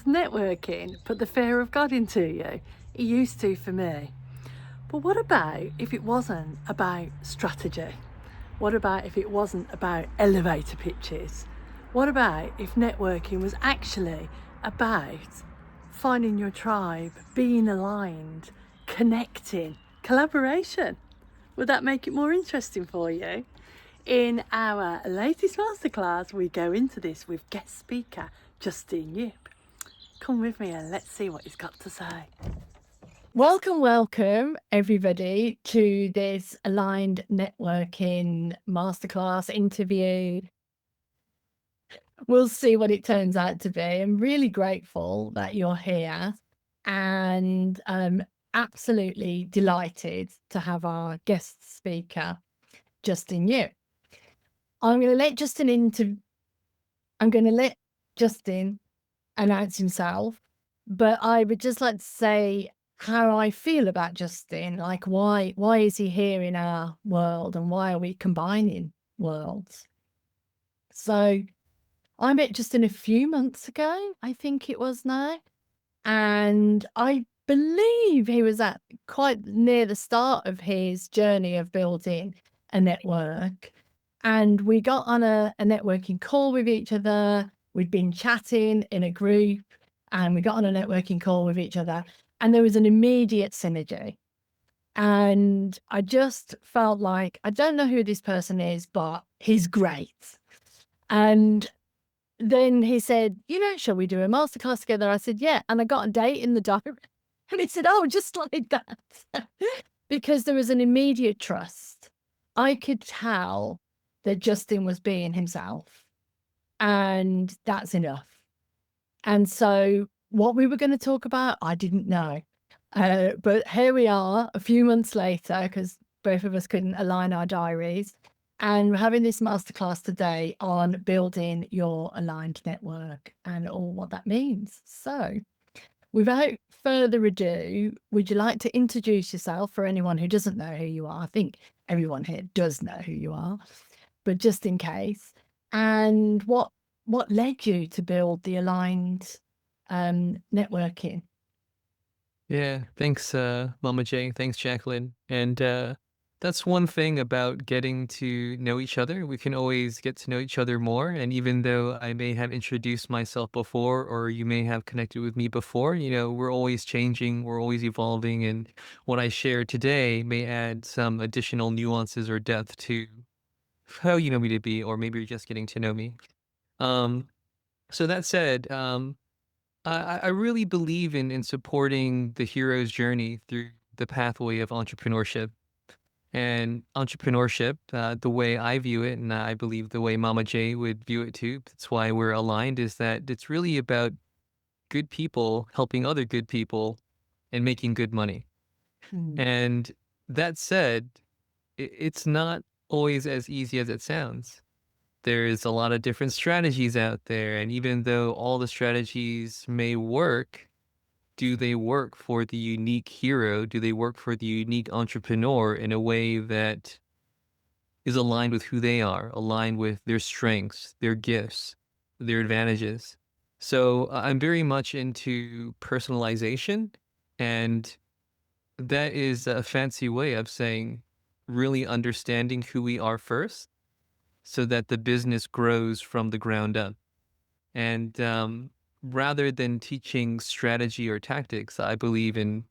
networking put the fear of God into you? It used to for me. But what about if it wasn't about strategy? What about if it wasn't about elevator pitches? What about if networking was actually about finding your tribe, being aligned, connecting, collaboration? Would that make it more interesting for you? In our latest masterclass, we go into this with guest speaker Justin Yip. Come with me and let's see what he's got to say. Welcome, everybody, to this aligned networking masterclass interview. We'll see what it turns out to be. I'm really grateful that you're here, and I'm absolutely delighted to have our guest speaker, Justin Yip. I'm going to let Justin announce himself, but I would just like to say how I feel about Justin. Like, why is he here in our world, and why are we combining worlds? So I met Justin a few months ago, I think it was now, and I believe he was at quite near the start of his journey of building a network. And we got on a networking call with each other. We'd been chatting in a group, and we got on a networking call with each other, and there was an immediate synergy. And I just felt like, I don't know who this person is, but he's great. And then he said, shall we do a masterclass together? I said, yeah. And I got a date in the diary. And he said, oh, just like that. Because there was an immediate trust. I could tell that Justin was being himself. And that's enough. And so what we were going to talk about, I didn't know. But here we are a few months later, because both of us couldn't align our diaries. And we're having this masterclass today on building your aligned network and all what that means. So without further ado, would you like to introduce yourself for anyone who doesn't know who you are? I think everyone here does know who you are, but just in case. And what led you to build the aligned networking? Yeah, thanks, MamaJ. Thanks, Jacqueline. And that's one thing about getting to know each other. We can always get to know each other more. And even though I may have introduced myself before, or you may have connected with me before, we're always changing, we're always evolving. And what I share today may add some additional nuances or depth to how you know me to be, or maybe you're just getting to know me. Um, so that said, I really believe in supporting the hero's journey through the pathway of entrepreneurship. And entrepreneurship, the way I view it, and I believe the way Mama J would view it too, that's why we're aligned, is that it's really about good people helping other good people and making good money. Hmm. And that said, it's not always as easy as it sounds. There's a lot of different strategies out there, and even though all the strategies may work, do they work for the unique hero? Do they work for the unique entrepreneur in a way that is aligned with who they are, aligned with their strengths, their gifts, their advantages? So I'm very much into personalization, and that is a fancy way of saying really understanding who we are first so that the business grows from the ground up. And rather than teaching strategy or tactics, I believe in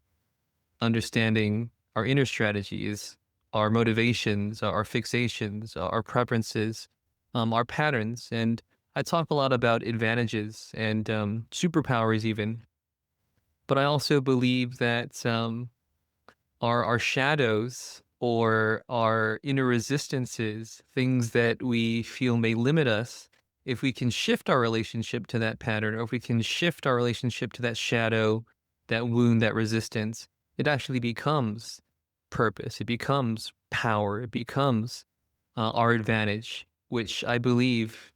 understanding our inner strategies, our motivations, our fixations, our preferences, our patterns. And I talk a lot about advantages and superpowers, even. But I also believe that our shadows or our inner resistances, things that we feel may limit us, if we can shift our relationship to that pattern, or if we can shift our relationship to that shadow, that wound, that resistance, it actually becomes purpose. It becomes power. It becomes our advantage, which I believe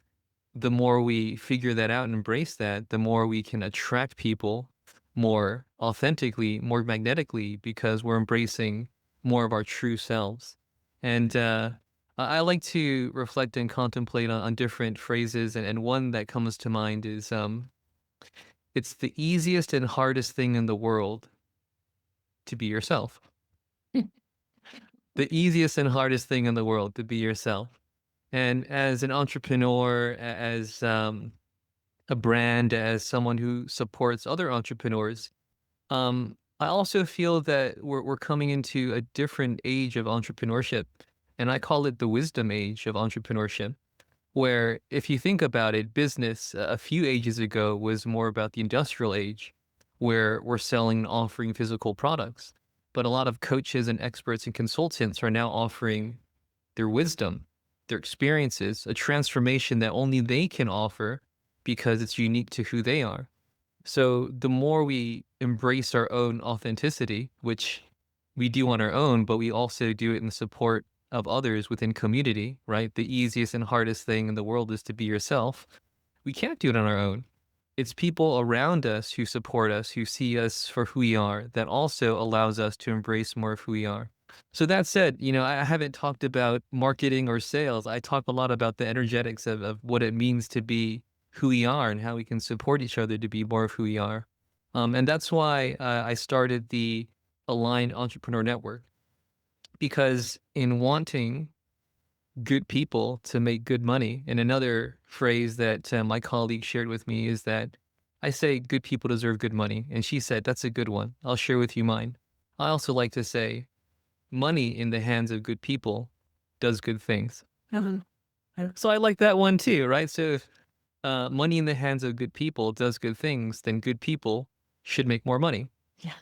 the more we figure that out and embrace that, the more we can attract people more authentically, more magnetically, because we're embracing more of our true selves. And I like to reflect and contemplate on different phrases, and one that comes to mind is It's the easiest and hardest thing in the world to be yourself. The easiest and hardest thing in the world to be yourself. And as an entrepreneur, as a brand, as someone who supports other entrepreneurs, I also feel that we're coming into a different age of entrepreneurship, and I call it the wisdom age of entrepreneurship. Where, if you think about it, business a few ages ago was more about the industrial age, where we're selling and offering physical products. But a lot of coaches and experts and consultants are now offering their wisdom, their experiences, a transformation that only they can offer because it's unique to who they are. So the more we embrace our own authenticity, which we do on our own, but we also do it in the support of others within community, right? The easiest and hardest thing in the world is to be yourself. We can't do it on our own. It's people around us who support us, who see us for who we are, that also allows us to embrace more of who we are. So that said, I haven't talked about marketing or sales. I talk a lot about the energetics of what it means to be who we are and how we can support each other to be more of who we are. And that's why I started the Aligned Entrepreneur Network, because in wanting good people to make good money, and another phrase that my colleague shared with me is that I say good people deserve good money. And she said, that's a good one. I'll share with you mine. I also like to say money in the hands of good people does good things. Mhm. So I like that one too, right? So if money in the hands of good people does good things, then good people should make more money. Yes.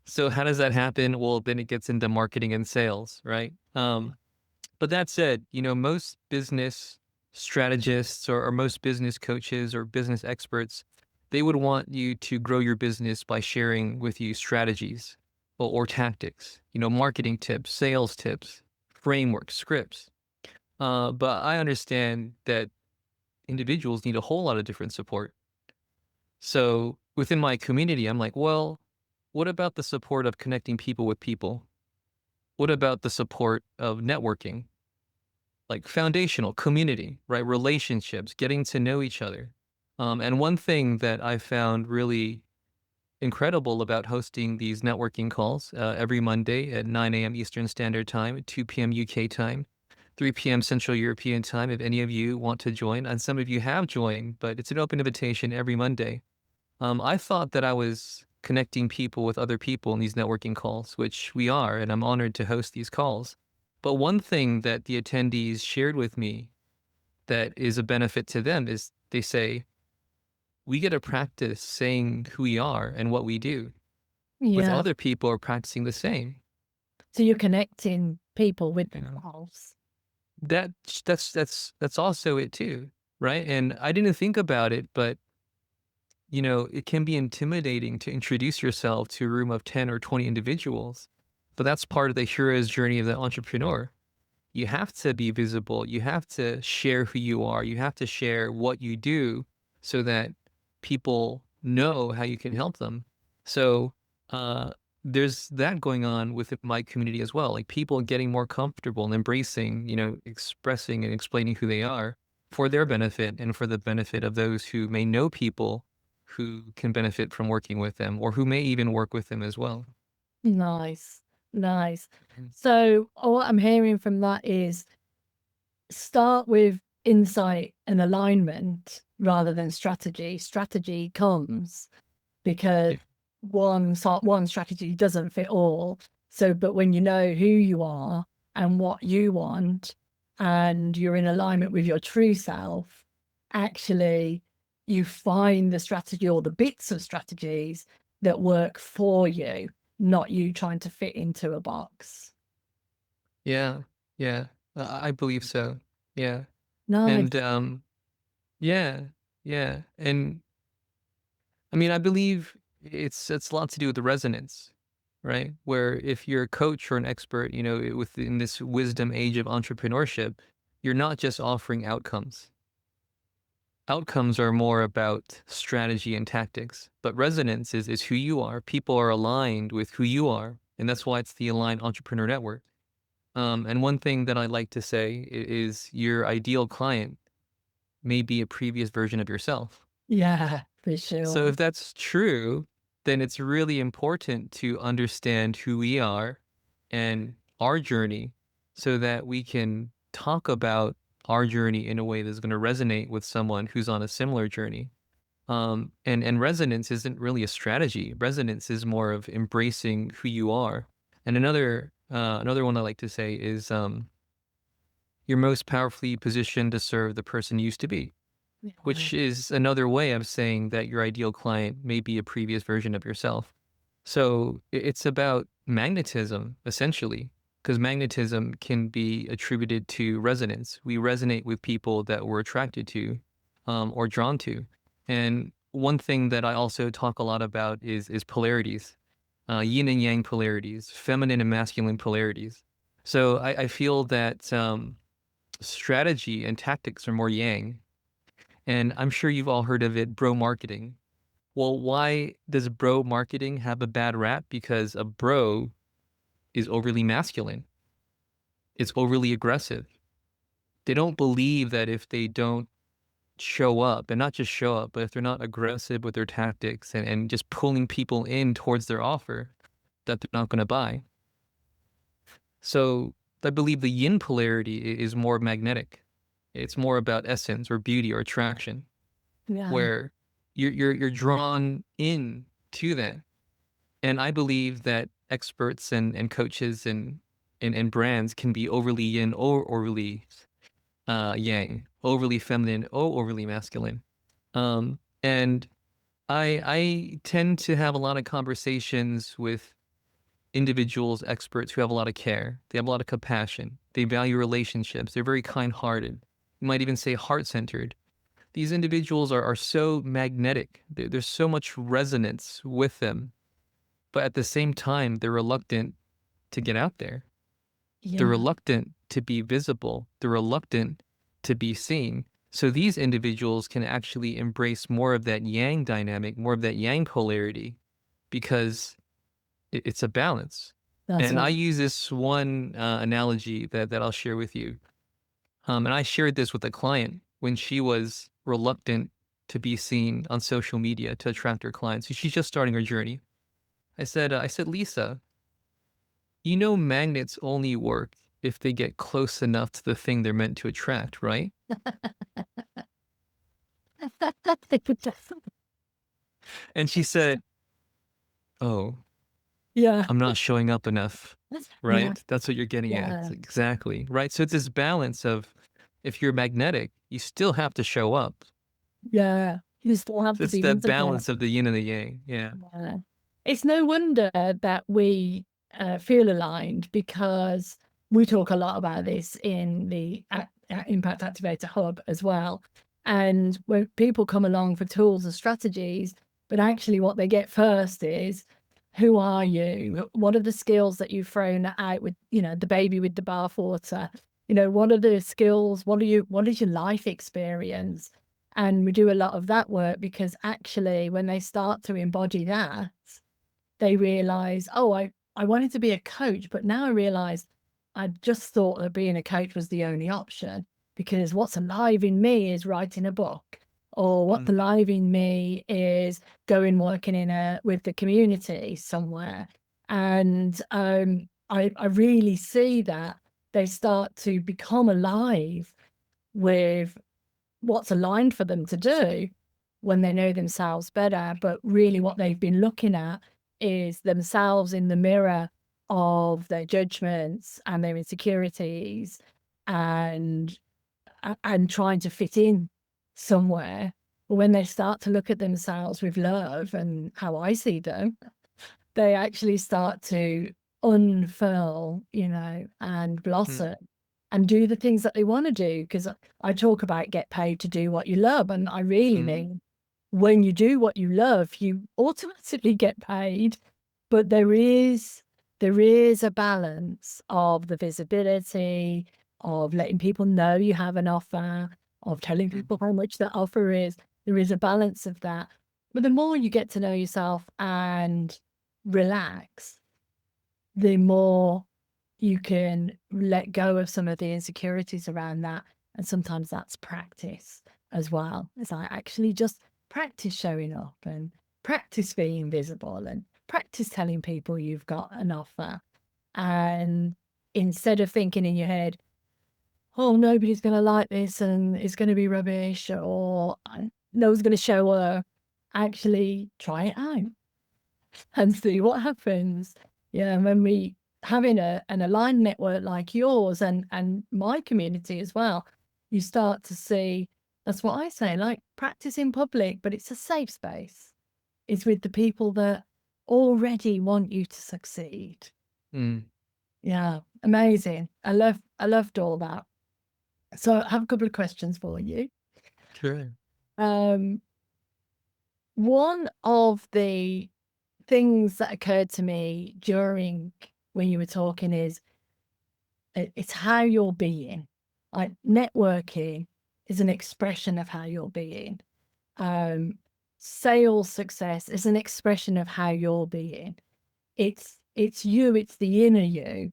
So how does that happen? Well, then it gets into marketing and sales, right? But that said, most business strategists or most business coaches or business experts, they would want you to grow your business by sharing with you strategies or tactics, marketing tips, sales tips, frameworks, scripts. But I understand that individuals need a whole lot of different support. So within my community, I'm like, well, what about the support of connecting people with people? What about the support of networking? Like foundational community, right? Relationships, getting to know each other. And one thing that I found really incredible about hosting these networking calls every Monday at 9 a.m. Eastern Standard Time, 2 p.m. UK time, 3 p.m. Central European time, if any of you want to join. And some of you have joined, but it's an open invitation every Monday. I thought that I was connecting people with other people in these networking calls, which we are, and I'm honored to host these calls. But one thing that the attendees shared with me that is a benefit to them is they say, we get to practice saying who we are and what we do, with Yeah. other people are practicing the same. So you're connecting people with You know, themselves. that's also it too, right? And I didn't think about it, but it can be intimidating to introduce yourself to a room of 10 or 20 individuals. But that's part of the hero's journey of the entrepreneur. You have to be visible. You have to share who you are. You have to share what you do so that people know how you can help them. So uh, there's that going on with my community as well. Like people getting more comfortable and embracing, expressing and explaining who they are for their benefit and for the benefit of those who may know people who can benefit from working with them or who may even work with them as well. Nice. Nice. So what I'm hearing from that is start with insight and alignment rather than strategy. Strategy comes because Yeah. one strategy doesn't fit all. So, but when you know who you are and what you want, and you're in alignment with your true self, actually, you find the strategy or the bits of strategies that work for you, not you trying to fit into a box. Yeah. Yeah. I believe so. Yeah. And Nice. yeah, yeah. And I mean, I believe it's a lot to do with the resonance, right? Where if you're a coach or an expert, within this wisdom age of entrepreneurship, you're not just offering outcomes. Outcomes are more about strategy and tactics, but resonance is who you are. People are aligned with who you are, and that's why it's the Aligned Entrepreneur Network. And one thing that I like to say is your ideal client may be a previous version of yourself. Yeah. for So sure. if that's true, then it's really important to understand who we are and our journey so that we can talk about our journey in a way that's going to resonate with someone who's on a similar journey. And resonance isn't really a strategy. Resonance is more of embracing who you are. And another one I like to say is you're most powerfully positioned to serve the person you used to be, Yeah. which is another way of saying that your ideal client may be a previous version of yourself. So it's about magnetism, essentially, because magnetism can be attributed to resonance. We resonate with people that we're attracted to or drawn to. And one thing that I also talk a lot about is polarities, yin and yang polarities, feminine and masculine polarities. So I feel that strategy and tactics are more yang. And I'm sure you've all heard of it, bro marketing. Well, why does bro marketing have a bad rap? Because a bro is overly masculine. It's overly aggressive. They don't believe that if they don't show up, and not just show up, but if they're not aggressive with their tactics and just pulling people in towards their offer, that they're not going to buy. So I believe the yin polarity is more magnetic. It's more about essence or beauty or attraction, Yeah. where you're drawn in to that. And I believe that experts and coaches and brands can be overly yin or overly yang, overly feminine or overly masculine. And I tend to have a lot of conversations with individuals, experts who have a lot of care. They have a lot of compassion. They value relationships. They're very kind-hearted. You might even say heart-centered. These individuals are so magnetic. There's so much resonance with them, but at the same time, they're reluctant to get out there. They're Yeah. reluctant to be visible. They're reluctant to be seen. So these individuals can actually embrace more of that yang dynamic, more of that yang polarity, because it's a balance. That's And I right. use this one analogy that I'll share with you. And I shared this with a client when she was reluctant to be seen on social media to attract her clients. She's just starting her journey. I said, Lisa, you know, magnets only work if they get close enough to the thing they're meant to attract, right? And she said, oh, Yeah. I'm not showing up enough, Yeah. right? That's what you're getting at. Yeah. Exactly. Right. So it's this balance of if you're magnetic, you still have to show up. Yeah. You still have So to it's be that visible. balance of the yin and the yang. Yeah. Yeah. It's no wonder that we feel aligned, because we talk a lot about this in the Impact Activator Hub as well. And when people come along for tools and strategies, but actually what they get first is, who are you? What are the skills that you've thrown out with, the baby with the bathwater? What are the skills? What is your life experience? And we do a lot of that work, because actually when they start to embody that, they realize, oh, I wanted to be a coach, but now I realize I just thought that being a coach was the only option, because what's alive in me is writing a book, or what's Mm. alive in me is going working with the community somewhere. And I really see that they start to become alive with what's aligned for them to do when they know themselves better. But really what they've been looking at is themselves in the mirror of their judgments and their insecurities, and trying to fit in somewhere. But when they start to look at themselves with love and how I see them, they actually start to unfurl, and Mm. blossom and do the things that they want to do. Because I talk about get paid to do what you love. And I really Mm. mean, when you do what you love, you automatically get paid. But there is a balance of the visibility, of letting people know you have an offer, of telling Mm. people how much that offer is. There is a balance of that. But the more you get to know yourself and relax, the more you can let go of some of the insecurities around that. And sometimes that's practice as well. It's like actually just practice showing up and practice being visible and practice telling people you've got an offer. And instead of thinking in your head, oh, nobody's going to like this and it's going to be rubbish, or no one's going to show up, actually try it out and see what happens. Yeah, and when we having an aligned network like yours and my community as well, you start to see, that's what I say, like practice in public, but it's a safe space. It's with the people that already want you to succeed. Mm, Yeah, amazing. I loved all that. So I have a couple of questions for you. sure. Um, one of the things that occurred to me during when you were talking is it's how you're being. Like networking is an expression of how you're being. Um, Sales success is an expression of how you're being. It's you, it's the inner you,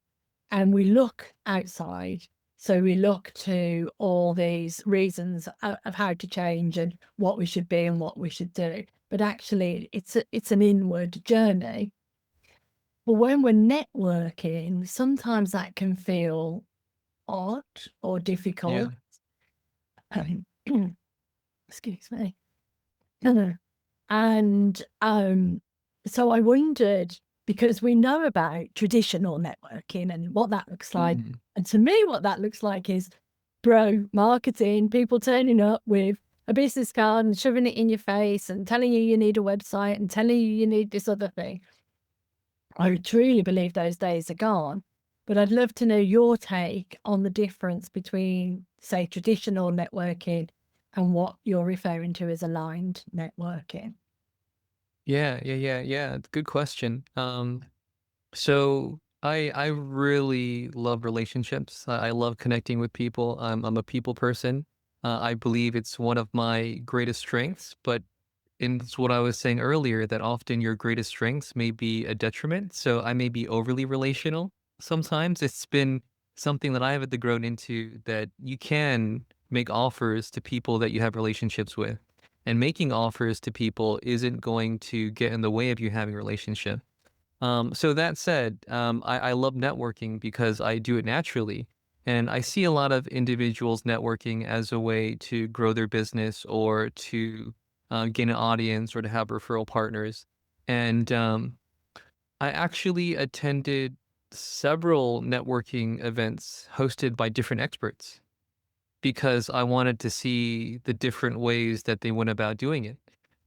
and we look outside. So we look to all these reasons of how to change and what we should be and what we should do. But actually, it's an inward journey. But when we're networking, sometimes that can feel odd or Yeah. difficult. Excuse me. And so I wondered, because we know about traditional networking and what that looks like. Mm, And to me, what that looks like is bro marketing, people turning up with a business card and shoving it in your face and telling you need a website and telling you need this other thing. I truly believe those days are gone. But I'd love to know your take on the difference between, say, traditional networking and what you're referring to as aligned networking. yeah. Good question. So I really love relationships. I love connecting with people. I'm a people person. I believe it's one of my greatest strengths, but it's what I was saying earlier, that often your greatest strengths may be a detriment. So I may be overly relational. Sometimes it's been something that I have grown into, that you can make offers to people that you have relationships with. And making offers to people isn't going to get in the way of you having a relationship. So that said, I love networking because I do it naturally. And I see a lot of individuals networking as a way to grow their business, or to gain an audience, or to have referral partners. And I actually attended several networking events hosted by different experts, because I wanted to see the different ways that they went about doing it.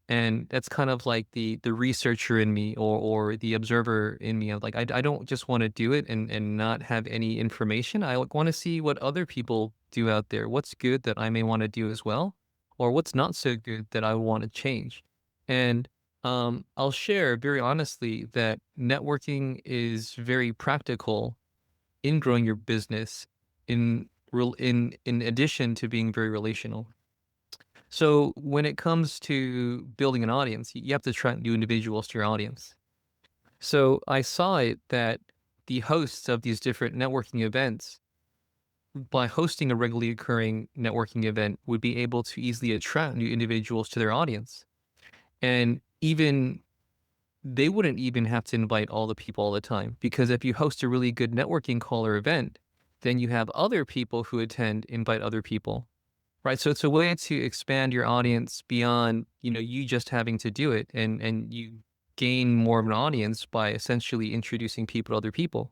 And that's kind of like the researcher in me, or the observer in me. Of like, I don't just want to do it and not have any information. I want to see what other people do out there. What's good that I may want to do as well, or what's not so good that I want to change. And I'll share very honestly that networking is very practical in growing your business, in addition to being very relational. So when it comes to building an audience, you have to attract new individuals to your audience. So I saw it that the hosts of these different networking events, by hosting a regularly occurring networking event, would be able to easily attract new individuals to their audience. And even they wouldn't even have to invite all the people all the time, because if you host a really good networking call or event, then you have other people who attend invite other people. Right. So it's a way to expand your audience beyond, you just having to do it, and you gain more of an audience by essentially introducing people to other people.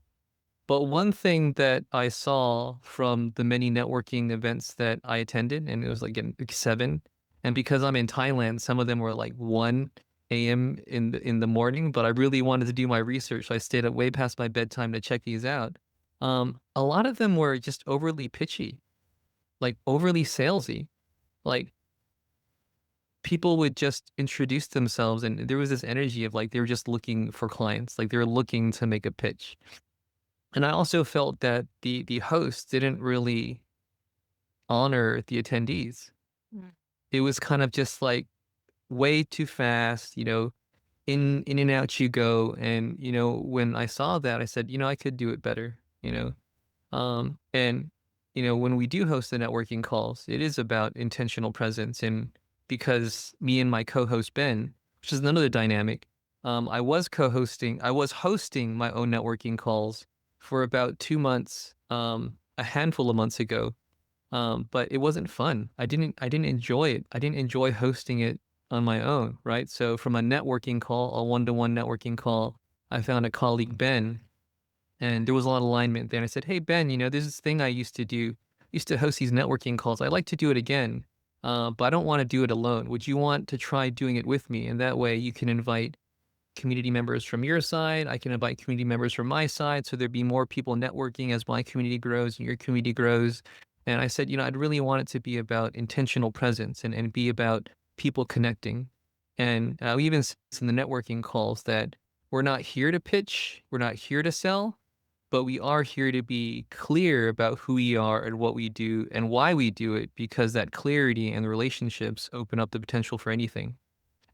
But one thing that I saw from the many networking events that I attended, and it was like 7, and because I'm in Thailand, some of them were like 1 a.m. in the morning, but I really wanted to do my research. So I stayed up way past my bedtime to check these out. A lot of them were just overly pitchy, like overly salesy. Like, people would just introduce themselves, and there was this energy of like they were just looking for clients, like they were looking to make a pitch. And I also felt that the host didn't really honor the attendees. Mm. It was kind of just like way too fast, in and out you go. And when I saw that, I said, I could do it better. And when we do host the networking calls, it is about intentional presence, and because me and my co-host Ben, which is another dynamic, I was hosting my own networking calls for about 2 months, a handful of months ago. But it wasn't fun. I didn't enjoy it. I didn't enjoy hosting it on my own, right? So from a networking call, a one-to-one networking call, I found a colleague, Ben, and there was a lot of alignment there. And I said, "Hey, Ben, there's this thing I used to do. I used to host these networking calls. I'd like to do it again, but I don't want to do it alone. Would you want to try doing it with me? And that way you can invite community members from your side. I can invite community members from my side. So there'd be more people networking as my community grows and your community grows." And I said, I'd really want it to be about intentional presence and be about people connecting. And we even said in the networking calls that we're not here to pitch, we're not here to sell, but we are here to be clear about who we are and what we do and why we do it, because that clarity and the relationships open up the potential for anything.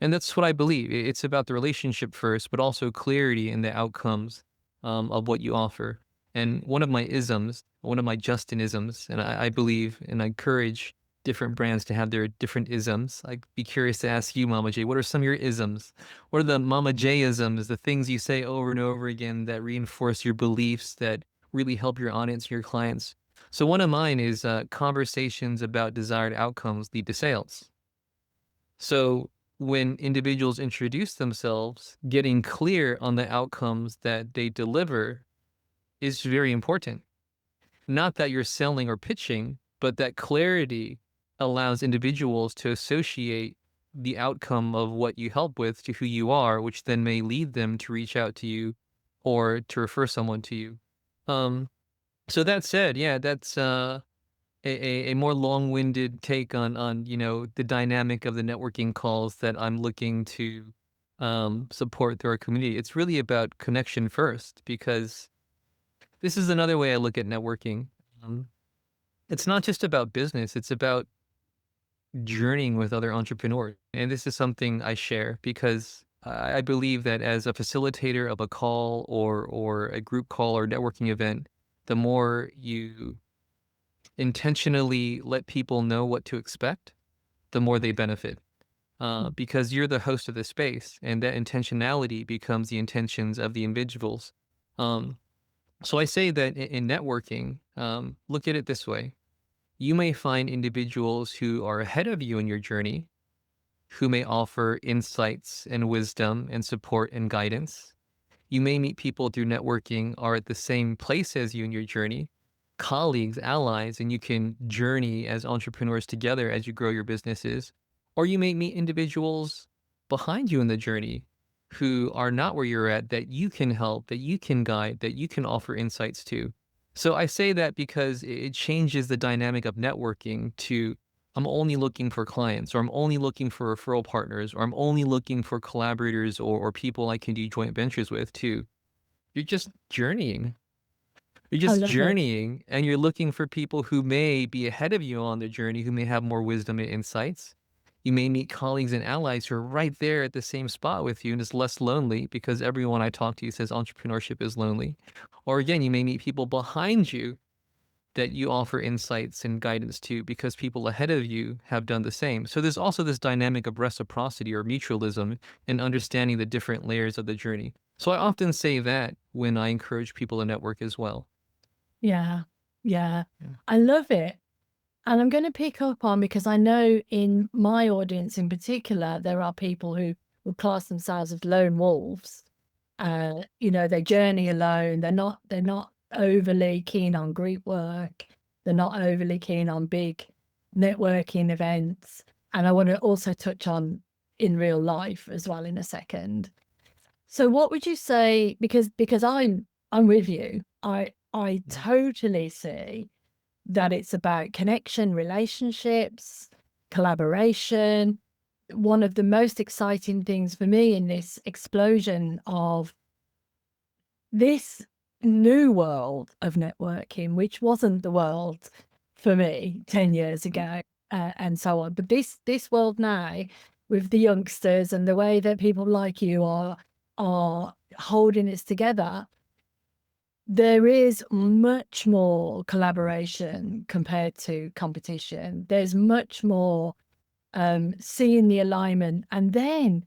And that's what I believe. It's about the relationship first, but also clarity in the outcomes of what you offer. And one of my isms, one of my Justinisms, and I believe and I encourage different brands to have their different isms. I'd be curious to ask you, Mama J, what are some of your isms? What are the Mama J isms, the things you say over and over again that reinforce your beliefs, that really help your audience, your clients? So one of mine is conversations about desired outcomes lead to sales. So when individuals introduce themselves, getting clear on the outcomes that they deliver is very important. Not that you're selling or pitching, but that clarity allows individuals to associate the outcome of what you help with to who you are, which then may lead them to reach out to you or to refer someone to you. Um, so that said, yeah, that's a more long-winded take on the dynamic of the networking calls that I'm looking to support through our community. It's really about connection first, because this is another way I look at networking. Um, it's not just about business, it's about journeying with other entrepreneurs. And this is something I share because I believe that as a facilitator of a call or a group call or networking event, the more you intentionally let people know what to expect, the more they benefit. Because you're the host of the space, and that intentionality becomes the intentions of the individuals. Um, so I say that in networking, look at it this way. You may find individuals who are ahead of you in your journey, who may offer insights and wisdom and support and guidance. You may meet people through networking are at the same place as you in your journey, colleagues, allies, and you can journey as entrepreneurs together as you grow your businesses. Or you may meet individuals behind you in the journey who are not where you're at, that you can help, that you can guide, that you can offer insights to. So I say that because it changes the dynamic of networking to I'm only looking for clients, or I'm only looking for referral partners, or I'm only looking for collaborators or people I can do joint ventures with too. You're just journeying. You're I just love it. journeying, and you're looking for people who may be ahead of you on the journey, who may have more wisdom and insights. You may meet colleagues and allies who are right there at the same spot with you, and it's less lonely because everyone I talk to says entrepreneurship is lonely. Or again, you may meet people behind you that you offer insights and guidance to because people ahead of you have done the same. So there's also this dynamic of reciprocity or mutualism and understanding the different layers of the journey. So I often say that when I encourage people to network as well. Yeah. Yeah. Yeah. I love it. And I'm going to pick up on, because I know in my audience in particular, there are people who would class themselves as lone wolves. They journey alone. They're not overly keen on group work. They're not overly keen on big networking events. And I want to also touch on in real life as well in a second. So what would you say, because I'm with you. I totally see that it's about connection, relationships, collaboration. One of the most exciting things for me in this explosion of this new world of networking, which wasn't the world for me 10 years ago, and so on. But this world now, with the youngsters and the way that people like you are holding us together, there is much more collaboration compared to competition. There's much more seeing the alignment, and then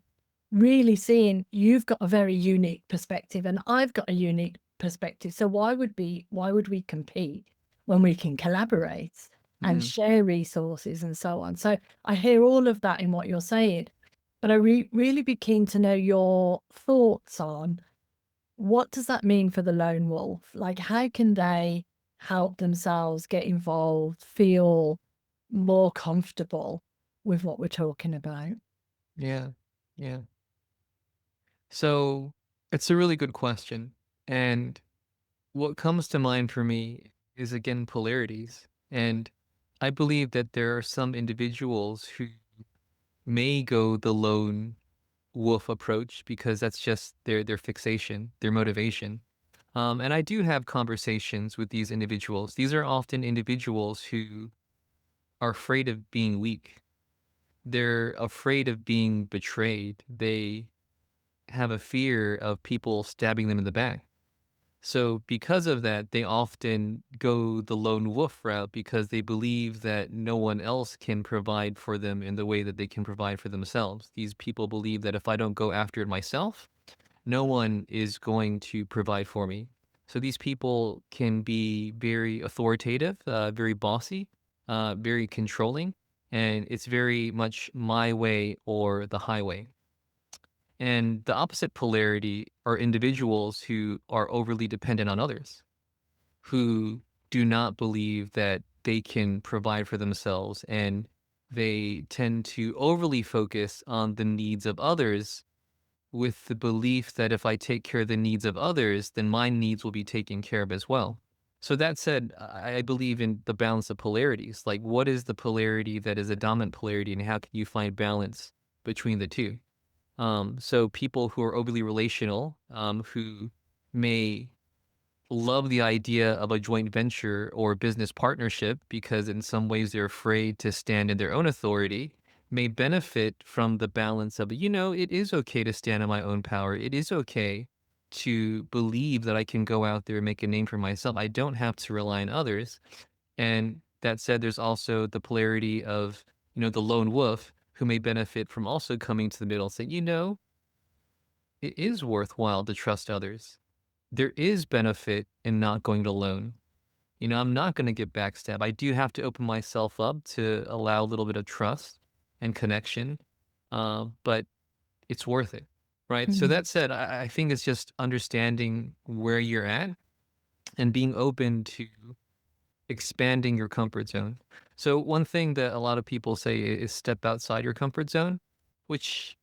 really seeing you've got a very unique perspective and I've got a unique perspective. So why would we compete when we can collaborate and Mhm. share resources and so on? So I hear all of that in what you're saying, but I really be keen to know your thoughts on what does that mean for the lone wolf? Like, how can they help themselves get involved, feel more comfortable with what we're talking about? Yeah. Yeah. So it's a really good question. And what comes to mind for me is again polarities. And I believe that there are some individuals who may go the lone wolf approach because that's just their fixation, their motivation. And I do have conversations with these individuals. These are often individuals who are afraid of being weak. They're afraid of being betrayed. They have a fear of people stabbing them in the back. So because of that, they often go the lone wolf route because they believe that no one else can provide for them in the way that they can provide for themselves. These people believe that if I don't go after it myself, no one is going to provide for me. So these people can be very authoritative, very bossy, very controlling, and it's very much my way or the highway. And the opposite polarity are individuals who are overly dependent on others, who do not believe that they can provide for themselves, and they tend to overly focus on the needs of others with the belief that if I take care of the needs of others, then my needs will be taken care of as well. So that said, I believe in the balance of polarities. Like, what is the polarity that is a dominant polarity, and how can you find balance between the two? So people who are overly relational, who may love the idea of a joint venture or business partnership because in some ways they're afraid to stand in their own authority, may benefit from the balance of, it is okay to stand on my own power. It is okay to believe that I can go out there and make a name for myself. I don't have to rely on others. And that said, there's also the polarity of, the lone wolf who may benefit from also coming to the middle and saying, it is worthwhile to trust others. There is benefit in not going it alone. I'm not going to get backstabbed. I do have to open myself up to allow a little bit of trust and connection, but it's worth it, right? So Mhm. that said, I think it's just understanding where you're at and being open to expanding your comfort zone. So one thing that a lot of people say is step outside your comfort zone, which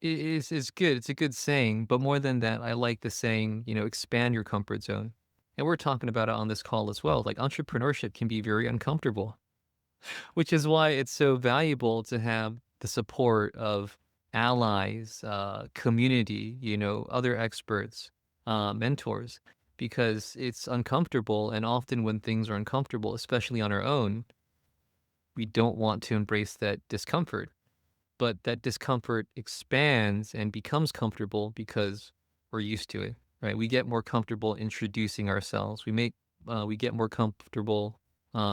is good. It's a good saying, but more than that, I like the saying, expand your comfort zone. And we're talking about it on this call as well. Like entrepreneurship can be very uncomfortable, which is why it's so valuable to have the support of allies, community, other experts, mentors, because it's uncomfortable. And often when things are uncomfortable, especially on our own, we don't want to embrace that discomfort, but that discomfort expands and becomes comfortable because we're used to it, right? We get more comfortable introducing ourselves. We get more comfortable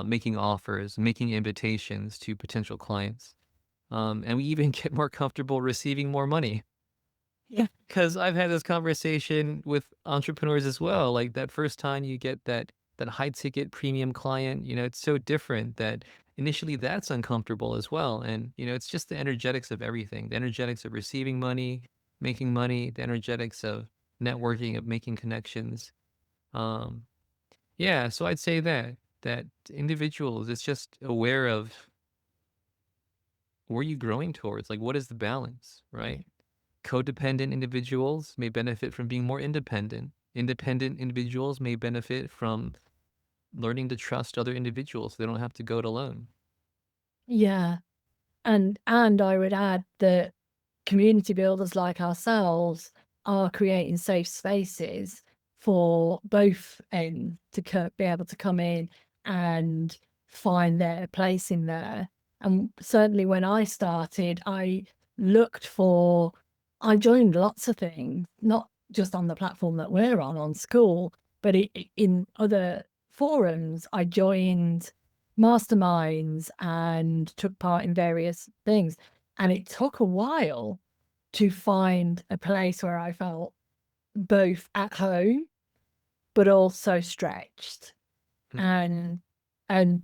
making offers, making invitations to potential clients, and we even get more comfortable receiving more money. Yeah. Because I've had this conversation with entrepreneurs as well. Like that first time you get that high ticket premium client, it's so different that initially that's uncomfortable as well. And it's just the energetics of everything, the energetics of receiving money, the energetics of networking, of making connections. Um, yeah, so I'd say that individuals, it's just aware of where you growing towards, like what is the balance, right? Codependent individuals may benefit from being more independent. Independent individuals may benefit from learning to trust other individuals so they don't have to go it alone. Yeah. And I would add that community builders like ourselves are creating safe spaces for both ends to be able to come in and find their place in there. And certainly when I started, looked for, I joined lots of things, not just on the platform that we're on Skool, but in other forums. I joined masterminds and took part in various things. And it took a while to find a place where I felt both at home, but also stretched. Mm. And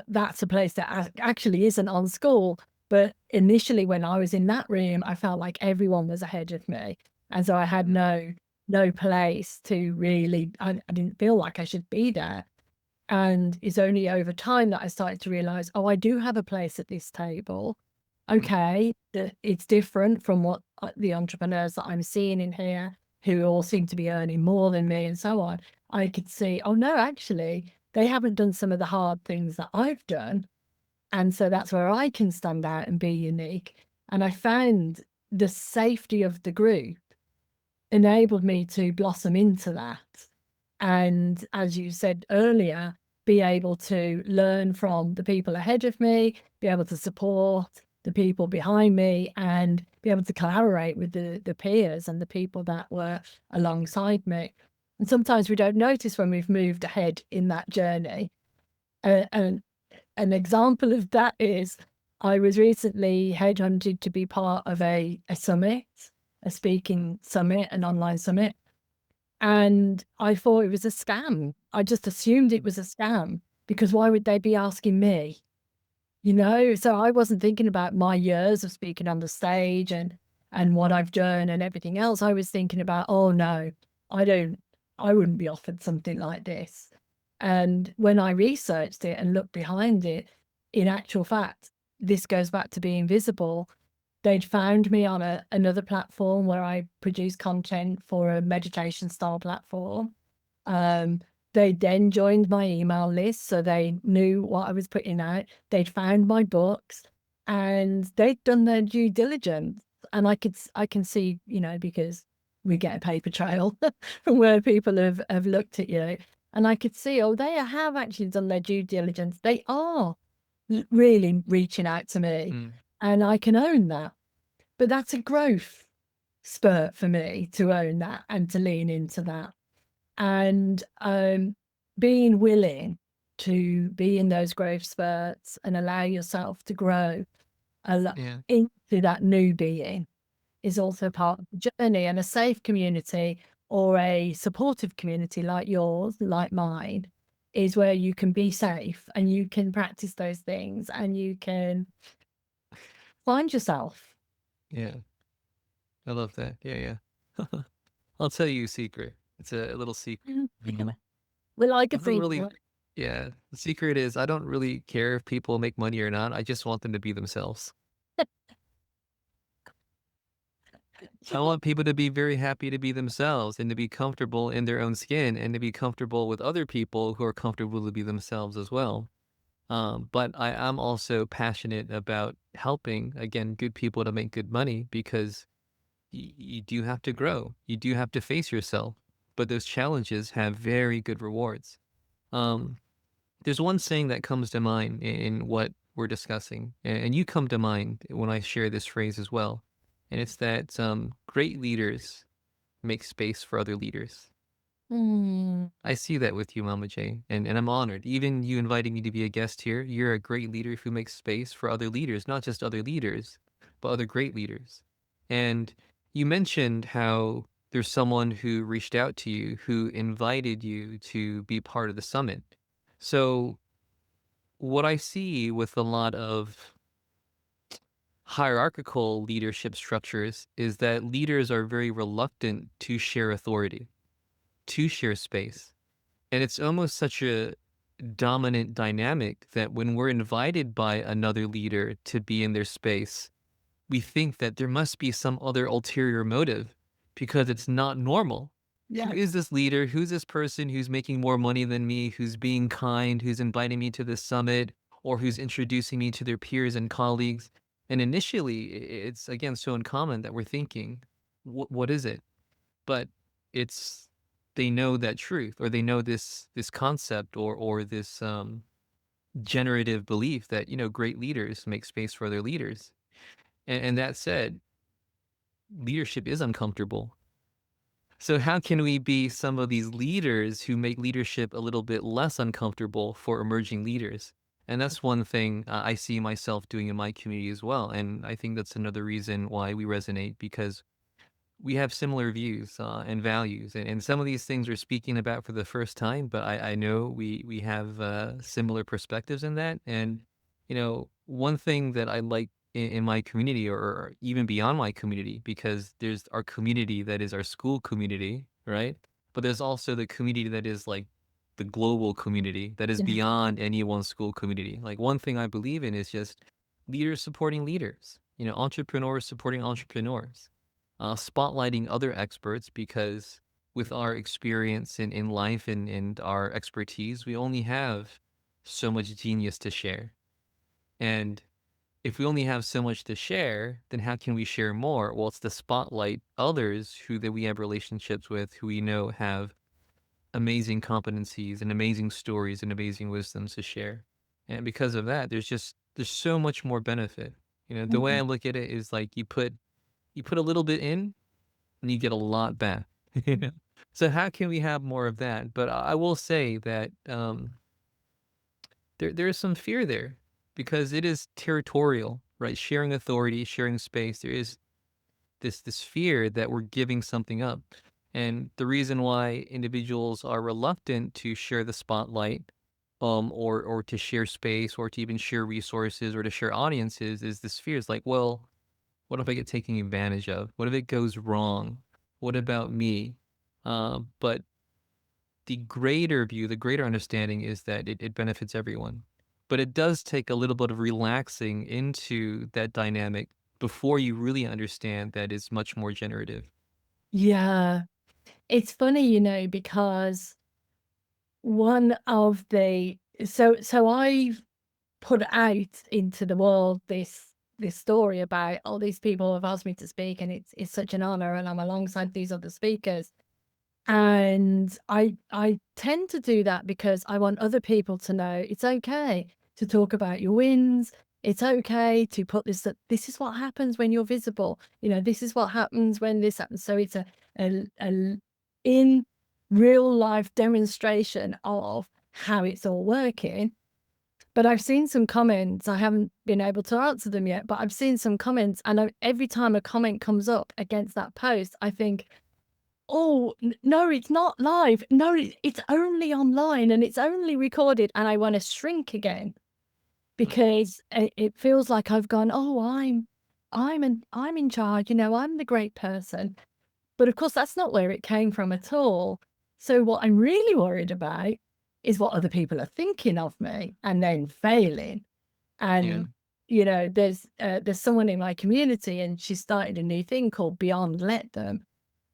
that's a place that actually isn't on Skool. But initially, when I was in that room, I felt like everyone was ahead of me, and so I had no place to really. I didn't feel like I should be there. And it's only over time that I started to realize, oh, I do have a place at this table. Okay, it's different from what the entrepreneurs that I'm seeing in here, who all seem to be earning more than me and so on. I could see, oh no, actually, they haven't done some of the hard things that I've done. And so that's where I can stand out and be unique. And I found the safety of the group enabled me to blossom into that. And as you said earlier, be able to learn from the people ahead of me, be able to support the people behind me, and be able to collaborate with the peers and the people that were alongside me. And sometimes we don't notice when we've moved ahead in that journey. And an example of that is I was recently headhunted to be part of a summit, a speaking summit, an online summit. And I thought it was a scam. I just assumed it was a scam because why would they be asking me? You know, so I wasn't thinking about my years of speaking on the stage and what I've done and everything else. I was thinking about, oh no, I wouldn't be offered something like this. And when I researched it and looked behind it, in actual fact, this goes back to being visible. They'd found me on another platform where I produce content for a meditation style platform. They then joined my email list, so they knew what I was putting out. They'd found my books and they'd done their due diligence. And I can see, you know, because we get a paper trail from where people have looked at you. And I could see, oh, they have actually done their due diligence. They are really reaching out to me. Mm. And I can own that. But that's a growth spurt for me to own that and to lean into that. And being willing to be in those growth spurts and allow yourself to grow Yeah. into that new being is also part of the journey. And a safe community or a supportive community like yours, like mine, is where you can be safe and you can practice those things and you can find yourself. Yeah. I love that. Yeah, yeah. I'll tell you a secret. It's a little secret. We like I a don't really, secret. yeah. The secret is I don't really care if people make money or not. I just want them to be themselves. I want people to be very happy to be themselves and to be comfortable in their own skin and to be comfortable with other people who are comfortable to be themselves as well. But I am also passionate about helping, again, good people to make good money because you do have to grow. You do have to face yourself. But those challenges have very good rewards. Um, there's one saying that comes to mind in what we're discussing, and you come to mind when I share this phrase as well. And it's that great leaders make space for other leaders. Mm, I see that with you, Mama J, and I'm honored. Even you inviting me to be a guest here, you're a great leader who makes space for other leaders, not just other leaders, but other great leaders. And you mentioned how there's someone who reached out to you, who invited you to be part of the summit. So, what I see with a lot of hierarchical leadership structures is that leaders are very reluctant to share authority, to share space. And it's almost such a dominant dynamic that when we're invited by another leader to be in their space, we think that there must be some other ulterior motive because it's not normal. yeah. Who is this leader? Who's this person who's making more money than me, who's being kind, who's inviting me to this summit, or who's introducing me to their peers and colleagues? And initially, it's again so uncommon that we're thinking, what is it? But it's they know that truth, or they know this concept, or this generative belief that great leaders make space for other leaders. And that said, leadership is uncomfortable. So how can we be some of these leaders who make leadership a little bit less uncomfortable for emerging leaders? And that's one thing I see myself doing in my community as well. And I think that's another reason why we resonate, because we have similar views and values. And some of these things we're speaking about for the first time, but I know we have similar perspectives in that. And, one thing that I like in my community, or even beyond my community, because there's our community that is our school community, right? But there's also the community that is like the global community that is Yeah. beyond any one school community. Like, one thing I believe in is just leaders supporting leaders, entrepreneurs supporting entrepreneurs, spotlighting other experts, because with our experience in life and our expertise, we only have so much genius to share. And if we only have so much to share, then how can we share more? Well, it's to spotlight others who that we have relationships with, who we know have amazing competencies and amazing stories and amazing wisdoms to share. And because of that, there's so much more benefit. The way I Mhm. look at it is like you put a little bit in and you get a lot back. you know? So how can we have more of that? But I will say that there is some fear there, because it is territorial, right? Sharing authority, sharing space. There is this fear that we're giving something up. And the reason why individuals are reluctant to share the spotlight, or to share space, or to even share resources, or to share audiences, is this fear. Is like, well, what if I get taken advantage of? What if it goes wrong? What about me? But the greater view, the greater understanding is that it benefits everyone. But it does take a little bit of relaxing into that dynamic before you really understand that it's much more generative. Yeah. It's funny, because one of the so I've put out into the world this story about all these people have asked me to speak, and it's such an honor, and I'm alongside these other speakers. And I tend to do that because I want other people to know it's okay to talk about your wins. It's okay to put this is what happens when you're visible. This is what happens when this happens. So it's a in real life demonstration of how it's all working. But I've seen some comments. I haven't been able to answer them yet, but I've seen some comments, and every time a comment comes up against that post, I think, "Oh, no, it's not live. No, it's only online and it's only recorded." And I want to shrink again Mm. because it feels like I've gone, "Oh, I'm in charge. I'm the great person." But of course, that's not where it came from at all. So what I'm really worried about is what other people are thinking of me and then failing. Yeah. And there's someone in my community, and she started a new thing called Beyond Let Them,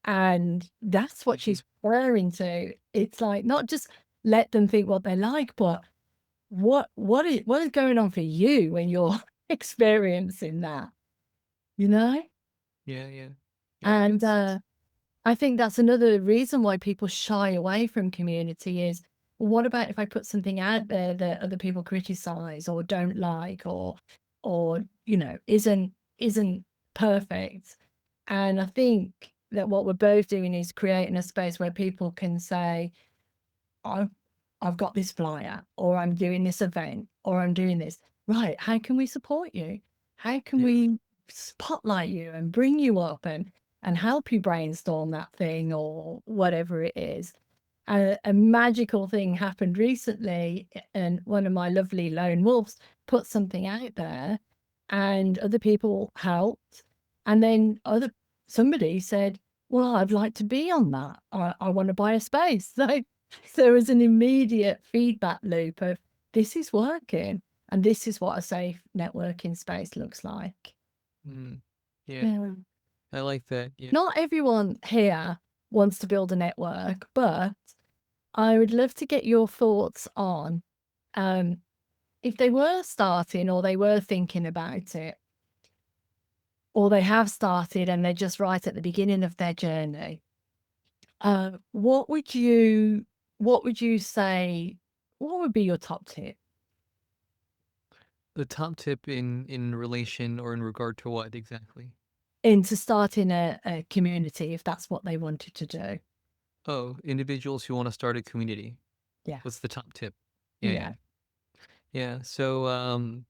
and that's what Mhm. she's referring to. It's like, not just let them think what they like, but what is going on for you when you're experiencing that, you know? Yeah, yeah. Yeah, And it's I think that's another reason why people shy away from community is, well, what about if I put something out there that other people criticize or don't like, or isn't perfect? And I think that what we're both doing is creating a space where people can say, I've, I've got this flyer, or I'm doing this event, or I'm doing this. Right. How can we support you? How can yeah. we spotlight you and bring you up and help you brainstorm that thing or whatever it is? A magical thing happened recently, and one of my lovely lone wolves put something out there, and other people helped. And then somebody said, "Well, I'd like to be on that. I want to buy a space." So there was an immediate feedback loop of, this is working, and this is what a safe networking space looks like. Mm. Yeah. Yeah. I like that. Yeah. Not everyone here wants to build a network, but I would love to get your thoughts on, um, if they were starting or they were thinking about it, or they have started and they're just right at the beginning of their journey. What would you say? What would be your top tip? The top tip in relation or in regard to what exactly? into starting a community if that's what they wanted to do. Oh, individuals who want to start a community. Yeah. What's the top tip? Yeah, yeah. Yeah. Yeah. So,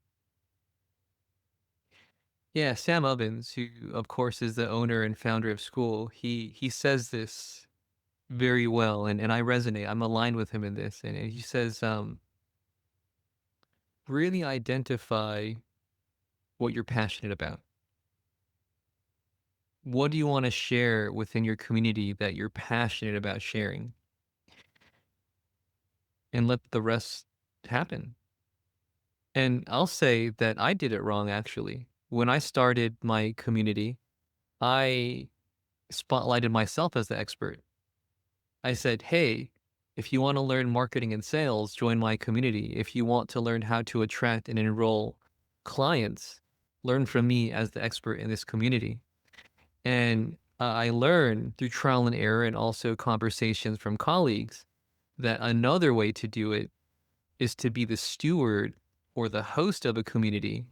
yeah, Sam Ovens, who of course is the owner and founder of Skool, he says this very well, and I resonate. I'm aligned with him in this. And he says, really identify what you're passionate about. What do you want to share within your community that you're passionate about sharing? And let the rest happen. And I'll say that I did it wrong, actually. When I started my community, I spotlighted myself as the expert. I said, hey, if you want to learn marketing and sales, join my community. If you want to learn how to attract and enroll clients, learn from me as the expert in this community. And I learned through trial and error and also conversations from colleagues that another way to do it is to be the steward or the host of a community,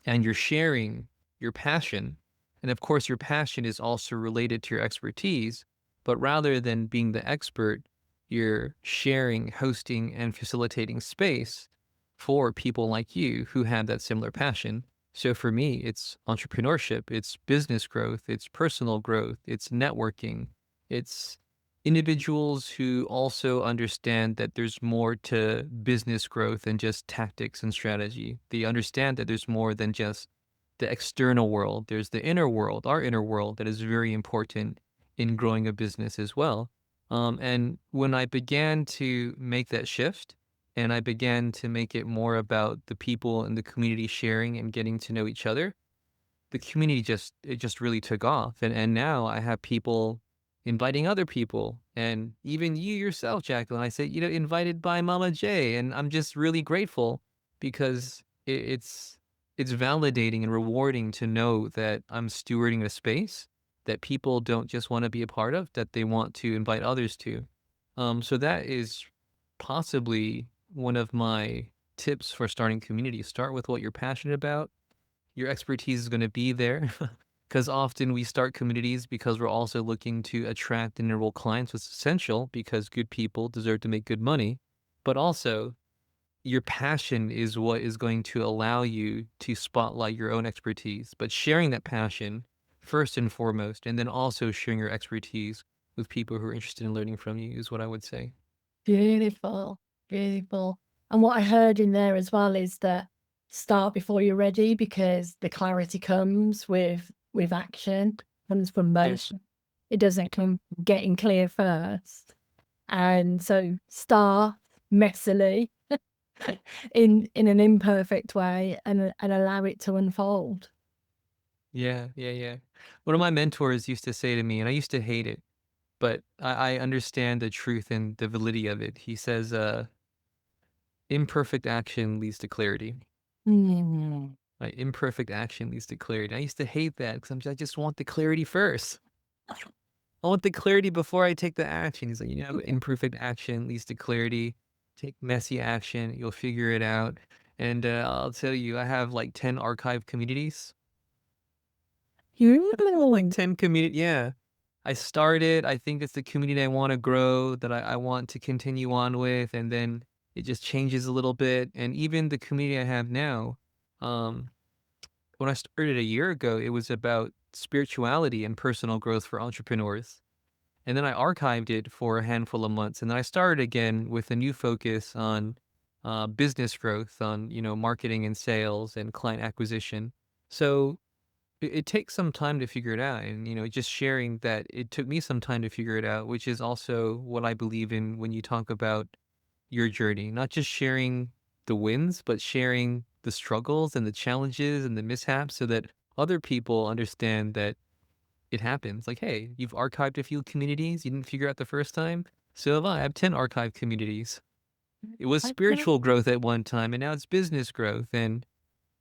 and you're sharing your passion. And of course, your passion is also related to your expertise, but rather than being the expert, you're sharing, hosting, and facilitating space for people like you who have that similar passion. So for me, it's entrepreneurship, it's business growth, it's personal growth, it's networking, it's individuals who also understand that there's more to business growth than just tactics and strategy. They understand that there's more than just the external world. There's the inner world, our inner world, that is very important in growing a business as well. And when I began to make that shift and I began to make it more about the people in the community sharing and getting to know each other, the community just really took off. And now I have people inviting other people, and even you yourself, Jacqueline. I said, invited by Mama J, and I'm just really grateful because it's validating and rewarding to know that I'm stewarding a space that people don't just want to be a part of, that they want to invite others to. So that is possibly one of my tips for starting community. Start with what you're passionate about. Your expertise is going to be there because often we start communities because we're also looking to attract and enroll clients, which is essential because good people deserve to make good money. But also, your passion is what is going to allow you to spotlight your own expertise. But sharing that passion first and foremost, and then also sharing your expertise with people who are interested in learning from you is what I would say. Beautiful, beautiful. And what I heard in there as well is that start before you're ready, because the clarity comes with action, comes from Yes. motion. It doesn't come from getting clear first. And so start messily in an imperfect way and allow it to unfold. Yeah, yeah, yeah. One of my mentors used to say to me, and I used to hate it, but I understand the truth and the validity of it. He says, imperfect action leads to clarity. Mm. Like, imperfect action leads to clarity. I used to hate that because I just want the clarity first. I want the clarity before I take the action. He's like, imperfect action leads to clarity. Take messy action. You'll figure it out. And I'll tell you, I have like 10 archive communities. Like You 10 community. Yeah. I started, I think it's the community I want to grow, that I want to continue on with. And then it just changes a little bit. And even the community I have now, um, when I started a year ago, it was about spirituality and personal growth for entrepreneurs. And then I archived it for a handful of months. And then I started again with a new focus on business growth, on, marketing and sales and client acquisition. So it takes some time to figure it out. And, just sharing that it took me some time to figure it out, which is also what I believe in when you talk about your journey, not just sharing the wins, but sharing the struggles and the challenges and the mishaps so that other people understand that it happens. Like, hey, you've archived a few communities you didn't figure out the first time. So have I. I have 10 archived communities. It was I spiritual growth at one time, and now it's business growth. And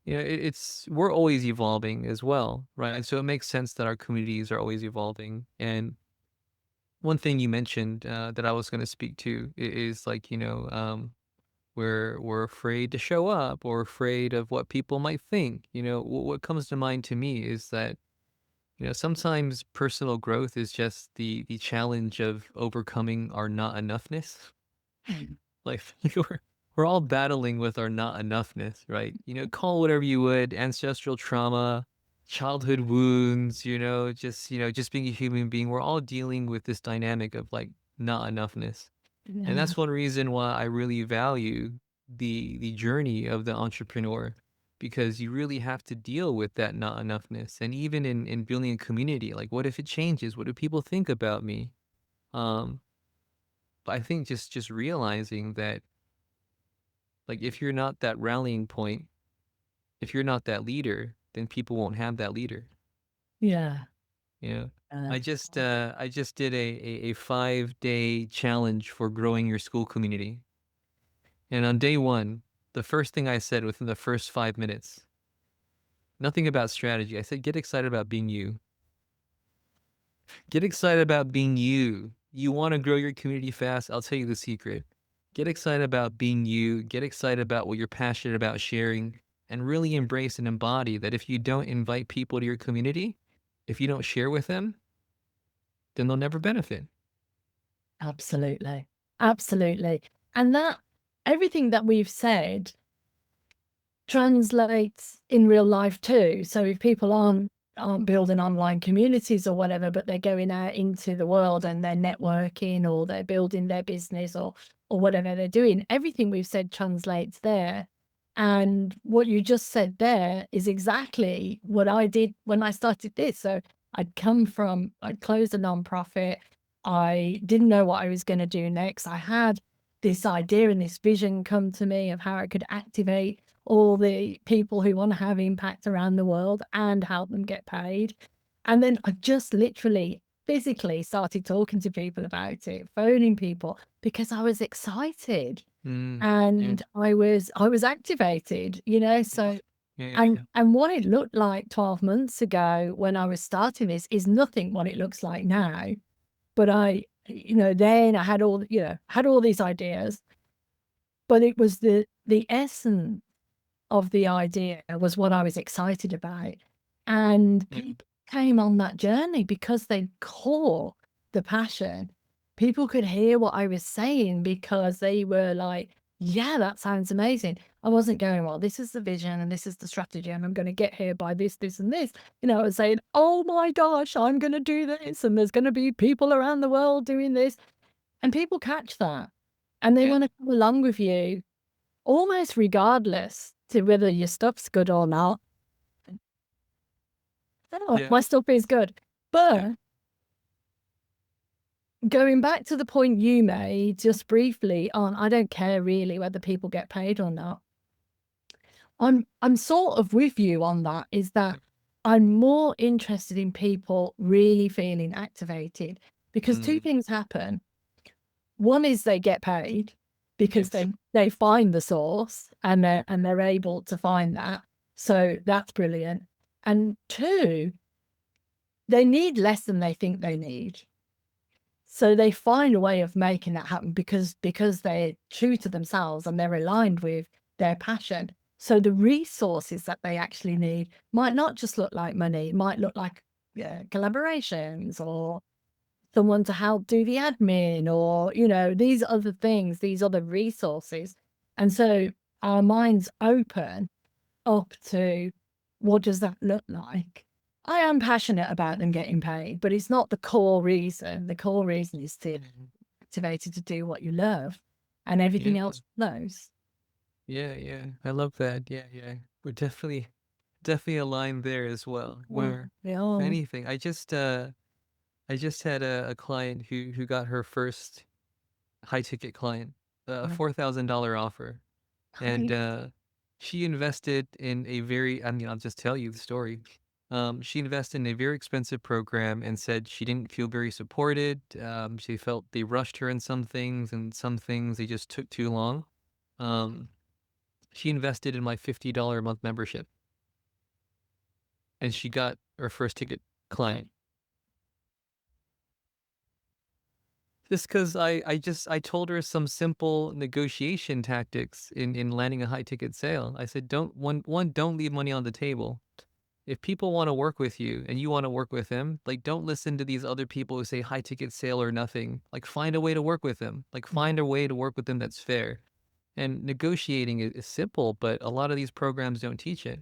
we're always evolving as well, right? So it makes sense that our communities are always evolving. And one thing you mentioned that I was going to speak to is like, we're afraid to show up or afraid of what people might think. What comes to mind to me is that Sometimes personal growth is just the challenge of overcoming our not enoughness. Like we're all battling with our not enoughness, right? Call whatever you would, ancestral trauma, childhood wounds, just being a human being. We're all dealing with this dynamic of like not enoughness. And Yeah, that's one reason why I really value the journey of the entrepreneur, because you really have to deal with that not enoughness. And even in building a community, like what if it changes? What do people think about me? Um, but I think just realizing that, like, if you're not that rallying point, if you're not that leader, then people won't have that leader. yeah. You know, Uh, I just did a 5-day challenge for growing your school community. And on day one, the first thing I said within the first 5 minutes, nothing about strategy. I said, get excited about being you. Get excited about being you. You want to grow your community fast? I'll tell you the secret. Get excited about being you. Get excited about what you're passionate about sharing, and really embrace and embody that if you don't invite people to your community, if you don't share with them, then they'll never benefit. Absolutely. Absolutely. And that everything that we've said translates in real life too. So if people aren't building online communities or whatever, but they're going out into the world and they're networking or they're building their business or whatever they're doing, everything we've said translates there. And what you just said there is exactly what I did when I started this. So I'd closed a nonprofit. I didn't know what I was going to do next. I had this idea and this vision come to me of how I could activate all the people who want to have impact around the world and help them get paid. And then I just literally physically started talking to people about it, phoning people because I was excited Yeah, and I was activated, so yeah, yeah, yeah. and what it looked like 12 months ago when I was starting this is nothing what it looks like now. But then I had all these ideas, but it was the essence of the idea was what I was excited about. And Yeah. people came on that journey because they caught the passion. People could hear what I was saying because they were like, yeah, that sounds amazing. I wasn't going, well, this is the vision and this is the strategy, and I'm going to get here by this, this, and this. I was saying, oh my gosh, I'm going to do this, and there's going to be people around the world doing this. And people catch that and they Yeah. want to come along with you almost regardless to whether your stuff's good or not. Oh, Yeah. my stuff is good. Yeah. But going back to the point you made just briefly on, I don't care really whether people get paid or not. I'm sort of with you on that, is that I'm more interested in people really feeling activated because two Mm, things happen. One is they get paid because yes. they find the source and they're able to find that. So that's brilliant. And two, they need less than they think they need. So they find a way of making that happen because they're true to themselves and they're aligned with their passion. So the resources that they actually need might not just look like money, it might look like collaborations or someone to help do the admin or, these other things, these other resources. And so our minds open up to what does that look like? I am passionate about them getting paid, but it's not the core reason. The core reason is to activated to do what you love and Yeah. everything else flows. Yeah. Yeah. I love that. Yeah. Yeah. We're definitely aligned there as well. Yeah, Where, they if are. anything, I just had a client who got her first high ticket client, a $4,000 offer. And Right. she invested in a very, I mean, I'll just tell you the story. She invested in a very expensive program and said she didn't feel very supported. She felt they rushed her in some things, and some things they just took too long. Um, she invested in my $50 a month membership, and she got her first ticket client. Just because I told her some simple negotiation tactics in landing a high ticket sale. I said, don't leave money on the table. If people want to work with you and you want to work with them, like don't listen to these other people who say high ticket sale or nothing. Like find a way to work with them. Like find a way to work with them that's fair. And negotiating is simple, but a lot of these programs don't teach it.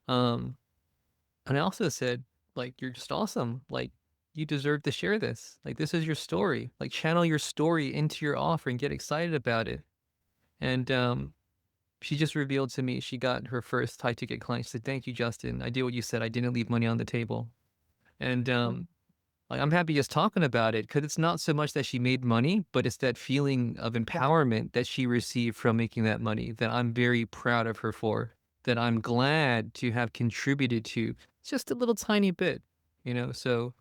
Um, and I also said, like, you're just awesome. Like, you deserve to share this. Like, this is your story. Like, channel your story into your offer and get excited about it. And she just revealed to me she got her first high ticket client. She said, "Thank you, Justin. I did what you said. I didn't leave money on the table." And like, I'm happy just talking about it because it's not so much that she made money, but it's that feeling of empowerment that she received from making that money that I'm very proud of her for, that I'm glad to have contributed to just a little tiny bit, you know? So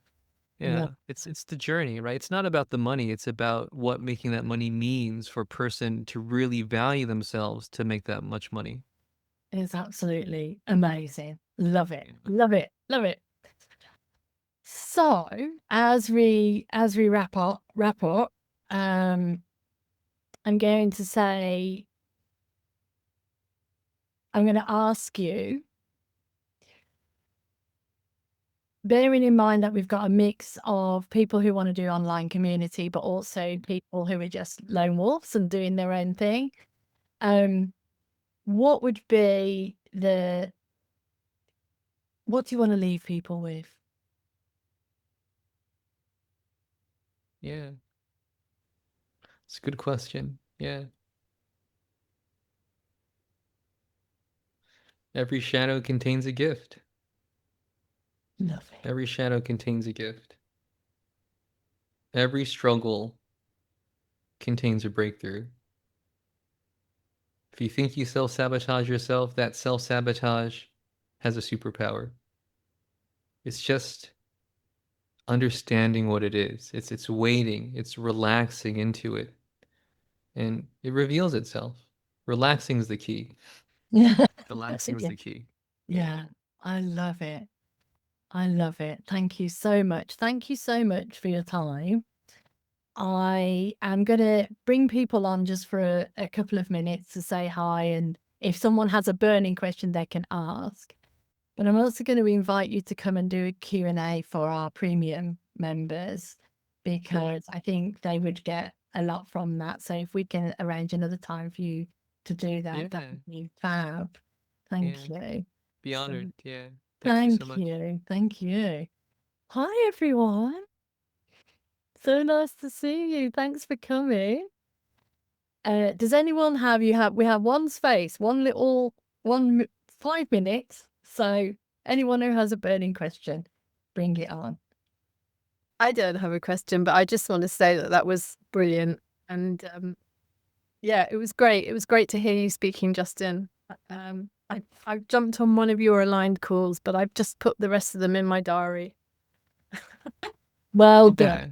Yeah, yeah, it's the journey, right? It's not about the money. It's about what making that money means for a person to really value themselves to make that much money. it's absolutely amazing. Love it. Love it. Love it. So as we wrap up, I'm going to say, I'm going to ask you, bearing in mind that we've got a mix of people who want to do online community, but also people who are just lone wolves and doing their own thing, what would be what do you want to leave people with? Yeah, it's a good question. Yeah. Every shadow contains a gift. Love it. Every shadow contains a gift. Every struggle contains a breakthrough. If you think you self-sabotage yourself, that self-sabotage has a superpower. It's just understanding what it is. It's waiting, it's relaxing into it, and it reveals itself. Relaxing is the key. Relaxing is Yeah. the key. Yeah. I love it. I love it. Thank you so much. Thank you so much for your time. I am going to bring people on just for a couple of minutes to say hi. And if someone has a burning question, they can ask. But I'm also going to invite you to come and do a Q&A for our premium members, because I think they would get a lot from that. So if we can arrange another time for you to do that, that Yeah, would be fab. Thank yeah. you. Be So, honored. Yeah. Thank you so thank much. you. Thank you. Hi, everyone. So nice to see you. Thanks for coming. Does anyone have, we have one space, one little, 5 minutes. So anyone who has a burning question, bring it on. I don't have a question, but I just want to say that that was brilliant. And yeah, it was great. It was great to hear you speaking, Justin. I've jumped on one of your aligned calls, but I've just put the rest of them in my diary. Well done. Yeah.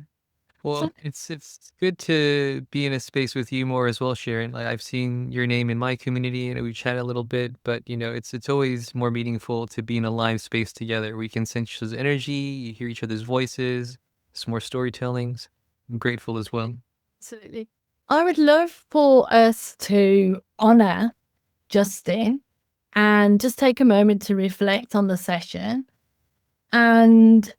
Well, it's good to be in a space with you more as well, Sharon. Like I've seen your name in my community and we chat a little bit, but you know, it's always more meaningful to be in a live space together. We can sense each other's energy, you hear each other's voices, some more storytellings. I'm grateful as well. Absolutely. I would love for us to honor Justin and just take a moment to reflect on the session and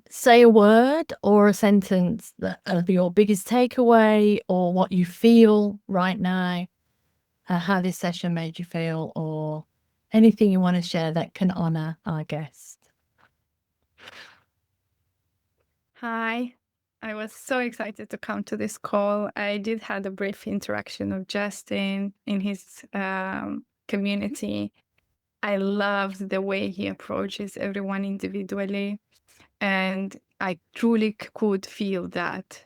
say a word or a sentence that of your biggest takeaway, or what you feel right now, how this session made you feel, or anything you want to share that can honor our guest. Hi, I was so excited to come to this call. I did had a brief interaction with Justin in his community. I loved the way he approaches everyone individually, and I truly could feel that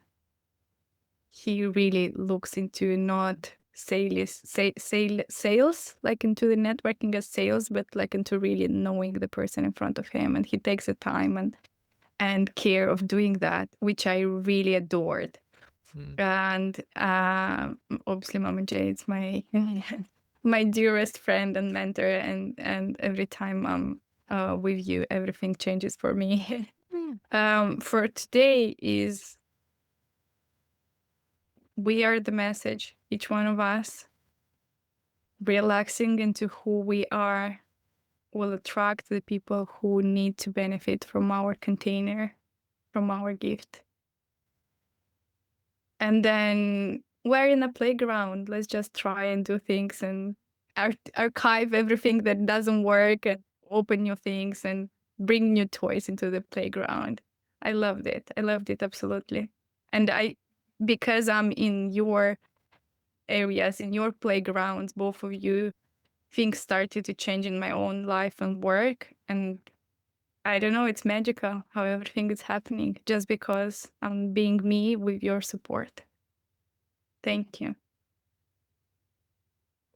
he really looks into not sales, like into the networking as sales, but like into really knowing the person in front of him, and he takes the time and care of doing that, which I really adored. And obviously, MamaJ is my my dearest friend and mentor, and every time I'm with you, everything changes for me. For today is we are the message, each one of us, relaxing into who we are will attract the people who need to benefit from our container, from our gift. And then we're in a playground. Let's just try and do things and archive everything that doesn't work and open new things and bring new toys into the playground. I loved it. I loved it absolutely. And because I'm in your areas, in your playgrounds, both of you, things started to change in my own life and work. And I don't know, it's magical how everything is happening just because I'm being me with your support. Thank you.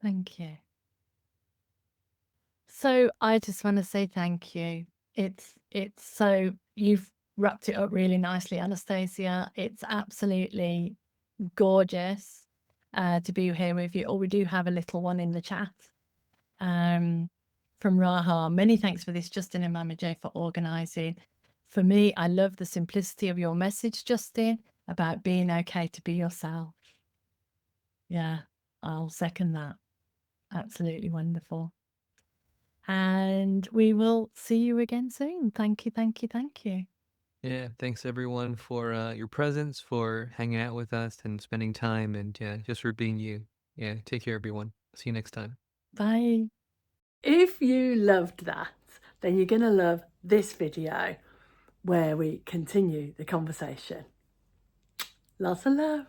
Thank you. So I just want to say thank you. It's so, you've wrapped it up really nicely, Anastasia. It's absolutely gorgeous to be here with you. Oh, we do have a little one in the chat from Raha. Many thanks for this, Justin and MamaJ, for organising. For me, I love the simplicity of your message, Justin, about being okay to be yourself. Yeah, I'll second that. Absolutely wonderful. And we will see you again soon. Thank you, thank you, thank you. Yeah, thanks everyone for your presence, for hanging out with us and spending time, and yeah, just for being you. Yeah, take care, everyone. See you next time. Bye. If you loved that, then you're going to love this video where we continue the conversation. Lots of love.